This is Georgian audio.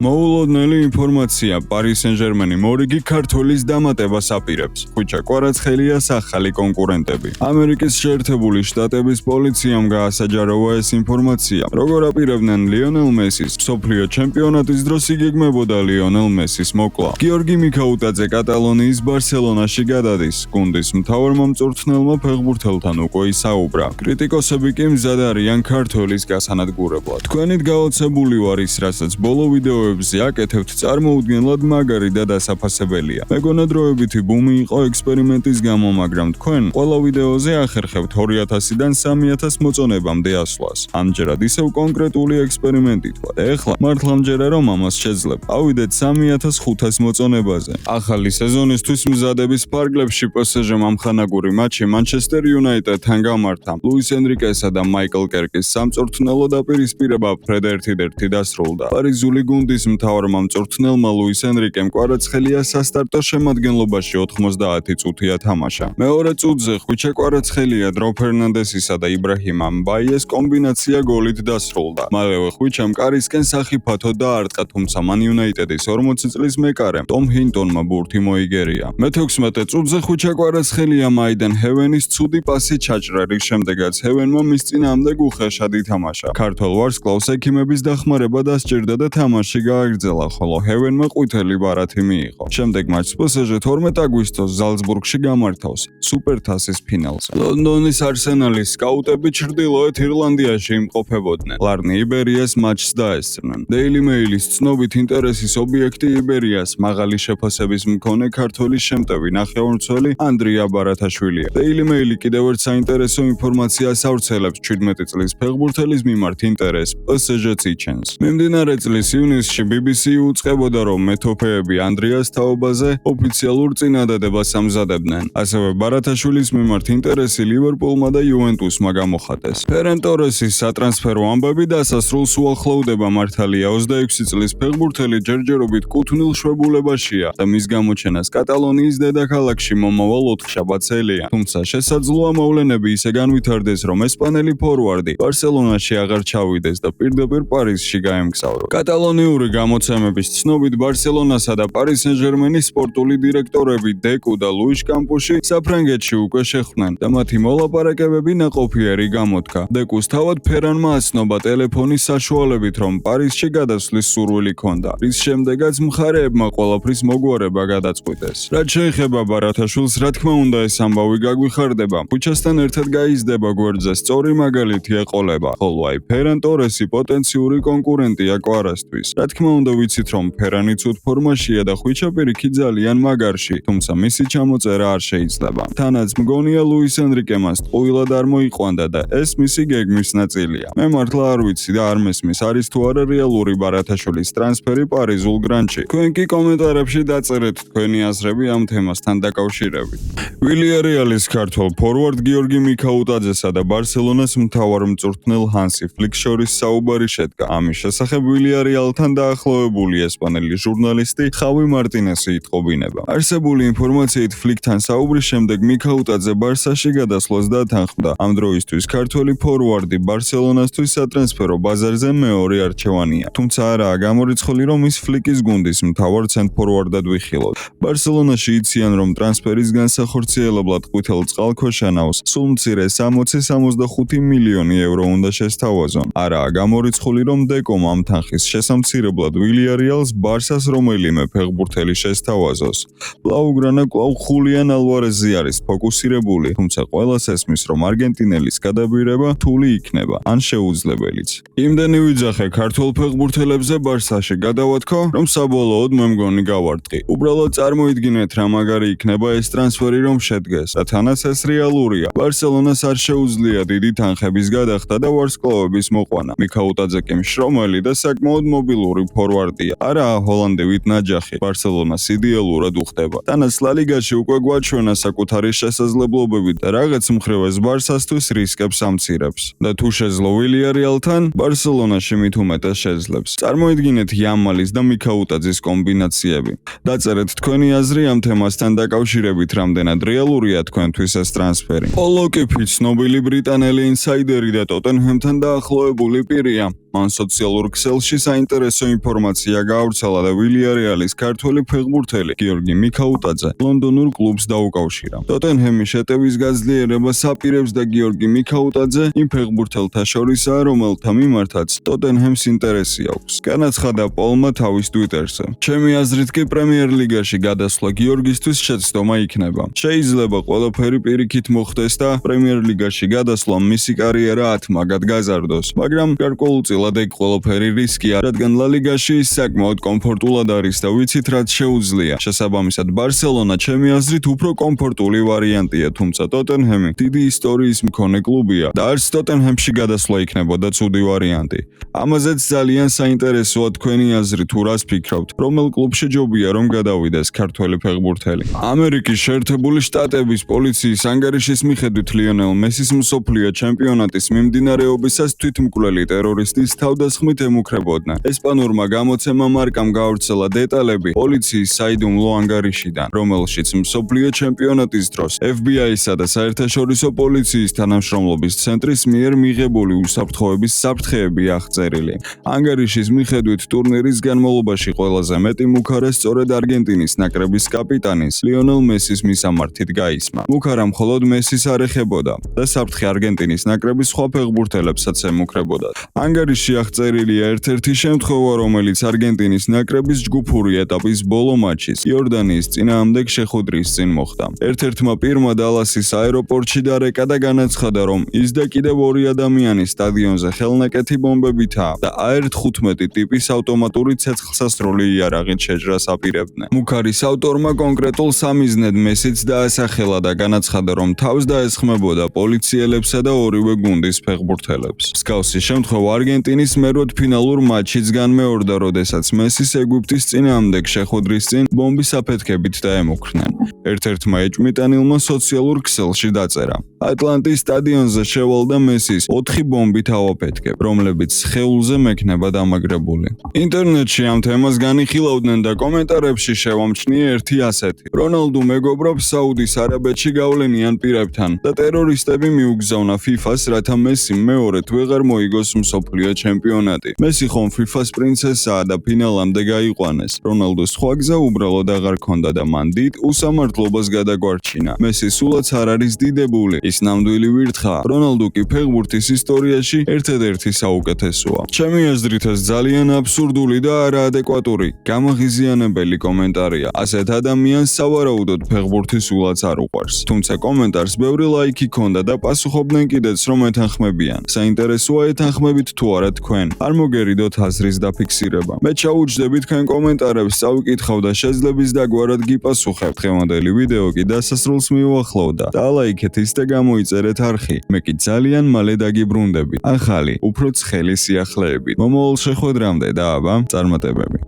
მოულოდნელი ინფორმაცია პარი სენ-ჟერმენი მორიგი ქართველის დამატებას აპირებს. ხვიჩა კვარაცხელიას ახალი კონკურენტები. ამერიკის შეერთებული შტატების პოლიციამ გაასაჯაროვა ეს ინფორმაცია. როგორ აპირებდნენ ლიონელ მესის მსოფლიო ჩემპიონატის დროს იგეგმებოდა ლიონელ მესის მოკლა. გიორგი მიქაუტაძე კატალონიის ბარსელონაში გადადის. გუნდის მთავარმა მწვრთნელმა ფეხბურთელთან უკვე ისაუბრა. კრიტიკოსები კი მზად არიან ქართველის გასანადგურებლად. თქვენით გაოცებული ვარ ის, რასაც ბოლო ვიდეოებზე აკეთებთ, წარმოუდგენლად მაგარი და დასაფასებელია. მეგონა დროებითი ბუმი იყო ექსპერიმენტის გამო, მაგრამ თქვენ ყველა ვიდეოზე ახერხებთ 2000-დან 3000 მოწონებამდე ასვლას. ამჯერად ისევ კონკრეტული ექსპერიმენტით ვარ. ეხლა მართლა მჯერა რომ ამას შეძლებ. ავიდეთ 3500 მოწონებაზე. ახალი სეზონისთვის მზადების ფარგლებში PSG-მ ამხანაგური მატჩი მანჩესტერ იუნაიტედთან გამართა. ლუის ენრიკესა და მაიკლ კერკის სამწვრთნელო დაპირისპირება ფრედ 1-1 დასრულდა. პარიზული გუნდის მთავარმა მწვრთნელმა ლუის ენრიკემ კვარაცხელია სასტარტო შემადგენლობაში 90 წუთია თამაშა. მეორე წუთზე ხვიჩა კვარაცხელია დრო ფერნანდესისა და იბრაჰიმა მბაიეს კომბინაცია გოლით დასრულდა. მალევე ხვიჩამ კარისკენ სახიფათო დაარტყა, თუმცა მან იუნაიტედის 40 წლის მეკარემ ტომ ჰინტონმა ბურთი მოიგერია. მე-16 წუთზე ხვიჩა კვარაცხელია მაიდან ჰევენის ცუდი პასი ჩაჭრა, რის შემდეგაც ჰევენმა მის წინააღმდეგ უხეშად ითამაშა. ქართველ ვარსკვლავს ექიმების დახმარება დასჭირდა და თამაში გააგრძელა, ხოლო ჰევენმა ყვითელი ბარათი მიიღო. შემდეგ მატჩს PSG 12 აგვისტოს ზალცბურგში გამართავს სუპერთასის ფინალზე. ლონდონის არსენალის სკაუტები ჩრდილოეთ ირლანდიაში იმყოფებოდნენ. ლარნი იბერიას მატჩს დაესწრნენ. Daily Mail-ის ცნობით ინტერესის ობიექტი იბერიას მაღალი შეფასების მქონე ქართველის შემტევი ნახევარმცველი ანდრია ბარათაშვილია. Daily Mail კიდევ ერთ საინტერესო ინფორმაციას ავრცელებს 17 წლის ფეხბურთელის მიმართ ინტერესს PSG-ც იჩენს. მიმდინარე წლის ივნისში BBC უწყებოდა, რომ მეთოფეები ანდრიას თაობაზე ოფიციალურ წინადადებას ამზადებდნენ. ასევე ბარათაშვილის მიმართ ინტერესი ლივერპულმა და იუვენტუსმა გამოხატეს. ფერენ ტორესის სატრანსფერო ამბები დასასრულს უახლოვდება. მართალია 26 წლის ფეხბურთელი ჯერჯერობით კუთვნილ შვებულებაშია და მის გამოჩენას კატალონიის დედაქალაქში მომავალ 4 შაბათს ელია. თუმცა შესაძლოა მოვლენები ისე განვითარდეს, რომ ესპანელი ფორვარდი ბარსელონაში აღარ ჩავიდეს და პირდაპირ პარიზში გაემგზავროს. კატალონიური გამოცემების ცნობით ბარსელონასა და პარი სენ-ჟერმენის სპორტული დირექტორები დეკუ და ლუიშ კამპუში საფრანგეთში უკვე შეხვდნენ და მათი მოლაპარაკებები ნაყოფიერი გამოდგა. დეკუს თავად ფერანმა აცნობა ტელეფონის საშუალებით, რომ პარიზში გადასვლის სურვილი ჰქონდა, რის შემდეგაც მხარეებმა ყველაფრის მოგვარება გადაწყვიტეს. რაც შეეხება ბარათაშვილს, რა თქმა უნდა ეს ამბავი გაგვიხარდება. ქუჩასთან ერთად გაიზრდება გვერდზე სწორი მაგალითი ეყოლება, ხოლო აი ფერან ტორესი პოტენციური კონკურენტია კვარასთვის. რა თქმა უნდა ვიცით, რომ ფერანი ცუდ ფორმაშია და ხვიჩა პირიქით ძალიან მაგარში, თუმცა მისი ჩამოწერა არ შეიძლება. თანაც მგონია ლუის ენრიკე მას ტყუილად არ მოიყვანდა და ეს მისი გეგმის ნაწილია. მე მართლა არ ვიცი და არ მესმის, არის თუ არა რეალური ბარათაშვილის ტრანსფერი პარიზულ გრანჩი. თქვენ კი კომენტარებში დაწერეთ თქვენი აზრები ამ თემასთან დაკავშირებით. ვილიარეალის ქართველ ფორვარდ გიორგი მიქაუტაძესა და ბარსელონას მთავარ მწვრთნელ ჰანსი ფლიკს შორის საუბარი შედგა. ამის შესახებ ვილიარეალთან დაახლოებული ესპანელი ჟურნალისტი ხავი მარტინესი იტყობინება. არსებული ინფორმაციით ფლიკთან საუბრის შემდეგ მიქაუტაძე ბარსაში გადასვლას დათანხმდა. ამ დროისთვის ქართველი ფორვარდი ბარსელონასთვის სატრანსფერო ბაზარზე მეორე არჩევანია. თუმცა არაა გამორიცხული, რომ ის ფლიკის გუნდის მთავარ ცენტრფორვარდად ვიხილოთ. ბარსელონაში იციან, რომ ტრანსფერის განსახორციელებლად ყვითელ წყალქვეშანავს სულ მცირე 60-65 მილიონი ევრო უნდა შესთავაზონ. არაა გამორიცხული, რომ დეკომ ამ თანხის შესამცირებლად ვილიარეალს ბარსას რომელიმე ფეხბურთელი შესთავაზოს. ბლაუგრანა კვლავ ხულიან ალვარეზზე არის ფოკუსირებული, თუმცა ყველას ესმის, რომ არგენტინელის გადაბირება რთული იქნება, ან შეუძლებელიც. იმდენი ვიძახე ქართველ ფეხბურთელებზე ბარსაში გადავათქო, რომ საბოლოოდ მე მგონი გავარტყი. უბრალოდ წარმოიდგინეთ რა მაგარი იქნება ეს ტრანსფერი რომ შედგეს და თანაც ეს რეალურია. ბარსელონას არ შეუძლია დიდი თანხების გადახდა და ვარსკვლავების მოყვანა. მიქაუტაძე კი მშრომელი და საკმაოდ მობილური ფორვარდია. არაა ჰოლანდივით ნაჯახი. ბარსელონას იდეალურად უხდება. თანაც ლა ლიგაში უკვე გვაჩვენა საკუთარი შესაძლებლობებით და რაღაც მხრივ ეს ბარსასთვის რისკებს ამცირებს. და თუ შეძლო ვილიარეალთან, ბარსელონაში მით უმეტეს შეძლებს. წარმოიდგინეთ იამალის და მიქაუტაძის კომბინაციები. დაწერეთ თქვენი აზრი ამ თემასთან დაკავშირებით, რამდენად რეალურია თქვენთვის ეს ტრანსფერი. პოლო კიფი ცნობილი ბრიტანელი ინსაიდერი და ტოტენჰემთან დაახლოებული პირია. მან სოციალურ ქსელში საინტერესო ინფორმაცია გაავრცელა და ვილიარეალის ქართველი ფეხბურთელი გიორგი მიქაუტაძე ლონდონურ კლუბს დაუკავშირა. ტოტენჰემის შეტევის გაძლიერებას აპირებს და გიორგი მიქაუტაძე იმ ფეხბურთელთა შორისაა, რომელთა მიმართაც ტოტენჰემს ინტერესი აქვს. განაცხადა პოლმა თავის ტვიტერზე. ჩემი აზრით კი პრემიერ ლიგაში გადასვლა გიორგისთვის შეცდომა იქნება. შეიძლება ყველაფერი პირიქით მოხდეს და პრემიერ ლიგაში გადასვლამ მისი კარიერა 10 მაგად გაზარდოს, მაგრამ გარკვეულწილად ეგ ყველაფერი რისკია, რადგან ლა ლიგაში ის საკმაოდ კომფორტულად არის და ვიცით რაც შეუძლია. შესაბამისად ბარსელონა ჩემი აზრით უფრო კომფორტული ვარიანტია, თუმცა ტოტენჰემი დიდი ისტორიის მქონე კლუბია და არც ტოტენჰემში გადასვლა იქნებოდა ცუდი ვარიანტი. ამაზეც ძალიან საინტერესოა თქვენი აზრი, თუ რას ფიქრობთ, რომელ კლუბში ჯობია რომ გადავიდეს ქართველი ფეხბურთელი. ამერიკის შეერთებული შტატების პოლიციის ანგარიშის მიხედვით ლიონელ მესის მსოფლიო ჩემპიონატის მიმდინარეობისას თვითმკვლელი ტერორისტის თავდასხმით ემუქრებოდნენ. ესპანურმა გამოცემამ მარკამ გაავრცელა დეტალები პოლიციის საიდუმლო ანგარიშიდან, რომელშიც მსოფლიო ჩემპიონატის დროს FBI-სა და საერთაშორისო პოლიციის თანამშრომლობის ცენტრის მიერ მიღებული უსაფრთხოების საფრთხეები აღწერილი. ანგარიშის მიხედვით ტურნირის განმავლობაში ყველაზე მეტი მუქარა სწორედ არგენტინის ნაკრების კაპიტანის ლიონელ მესის მისამართით გაისმა. მუქარა მხოლოდ მესის არ ეხებოდა და საფრთხე არგენტინის ნაკრების სხვა ფეხბურთელებსაც ემუქრებოდა. ანგარიში აღწერილია ერთ-ერთი შემთხვევა, რომელიც არგენტინის ნაკრების ჯგუფური ეტაპის ბოლო მატჩის იორდანიის წინააღმდეგ შეხვედრის წინ მოხდა. ერთ-ერთმა პირმა დალასის აეროპორტში დარეკა და განაცხადა, რომ ის და კიდევ 2 ადამიანი სტადიონზე ხელნაკეთი ბომბებითა და AR-15 ტიპის ავტომატური ცეცხლსასროლი იარაღით შეჭრას აპირებდნენ. მუქარის ავტორმა კონკრეტულ სამიზნედ მესიც დაასახელა და განაცხადა, რომ თავს დაესხმებოდა პოლიციელებსა და ორივე გუნდის ფეხბურთელებს. მსგავსი შემთხვევა არგენტინის მერვედ ფინალურ მატჩიც განმეორდა, როდესაც მესის ეგვიპტის წინააღმდეგ შეხვედრის წინ ბომბის აფეთქებით დაემუქრნენ. ერთ-ერთმა ეჭვმიტანილმა სოციალურ ქსელში დაწერა: ატლანტის სტადიონზე შევალდა მესის 4 ბომბით ავაფეთქებ, რომლებიც სხეულზე მექნება დამაგრებული. ინტერნეტში ამ თემას განიხილავდნენ და კომენტარებში შევამჩნიე ერთი ასეთი: რონალდუ მეგობრობს საუდის არაბეთში გავლენიან პირებთან და ტერორისტები მიუგზავნა FIFA-ს, რათა მესიმ მეორედ ვეღარ მოიგოს მსოფლიო ჩემპიონატი. მესი ხომ FIFA-ს პრინცესაა და ფინალამდე გაიყვანეს. რონალდუს სხვა გზა უბრალოდ აღარ ჰქონდა და მან დიდ უსამართლობას გადაგვარჩინა. მესი სულაც არ არის დიდებული, ის ნამდვილი ვირთხაა. რონალდუ კი ფეხბურთის ისტორიაში ერთადერთი საუკეთესოა. ჩემი აზრით ეს ძალიან აბსურდული და არაადეკვატური, გამაღიზიანებელი კომენტარია. ასეთ ადამიანს სავარაუდოდ ფეხბურთი სულაც არ უყვარს. თუმცა კომენტარს ბევრი ლაიქი ჰქონდა და პასუხობდნენ კიდეც რომ ეთანხმებიან. საინტერესოა ეთანხმებით თუ არა თქვენ. არ მოგერიდოთ აზრის დაფიქსირება. მე ჩაუჯდები თქვენ კომენტარებს, წავიკითხავ და შეძლებს დაგვარად გიპასუხებთ. დღევანდელი ვიდეო კი დასასრულს მიუახლოვდა. დალაიქეთ ის და გამოიწერეთ არხი. მე კი ძალიან მალე დაგიბრუნდებით. ახალი, უფრო ცხელი სიახლეებით. მომავალ შეხვედრამდე და აბა, წარმატებები.